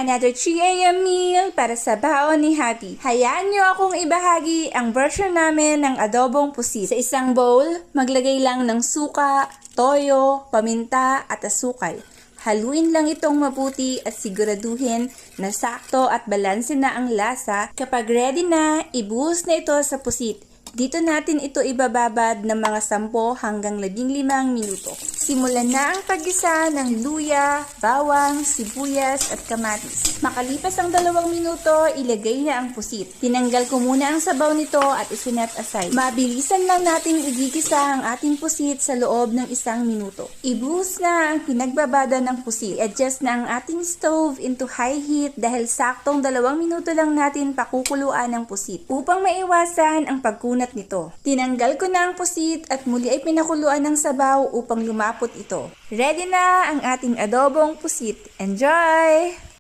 Another 3 AM meal para sa baon ni Happy. Hayaan nyo akong ibahagi ang version namin ng adobong pusit. Sa isang bowl, maglagay lang ng suka, toyo, paminta at asukal. Haluin lang itong mabuti at siguraduhin na sakto at balanse na ang lasa. Kapag ready na, ibuhos na ito sa pusit. Dito natin ito ibababad ng mga 10 hanggang 15 minuto. Simulan na ang paggisa ng luya, bawang, sibuyas at kamatis. Makalipas ang 2 minuto, ilagay na ang pusit. Tinanggal ko muna ang sabaw nito at isinet aside. Mabilisan lang nating igigisa ang ating pusit sa loob ng 1 minuto. Ibuhos na ang pinagbabada ng pusit. Adjust na ang ating stove into high heat dahil saktong 2 minuto lang natin pakukuluan ng pusit upang maiwasan ang pagkunat nito. Tinanggal ko na ang pusit at muli ay pinakuluan ng sabaw upang lumapot ito. Ready na ang ating adobong pusit. Enjoy!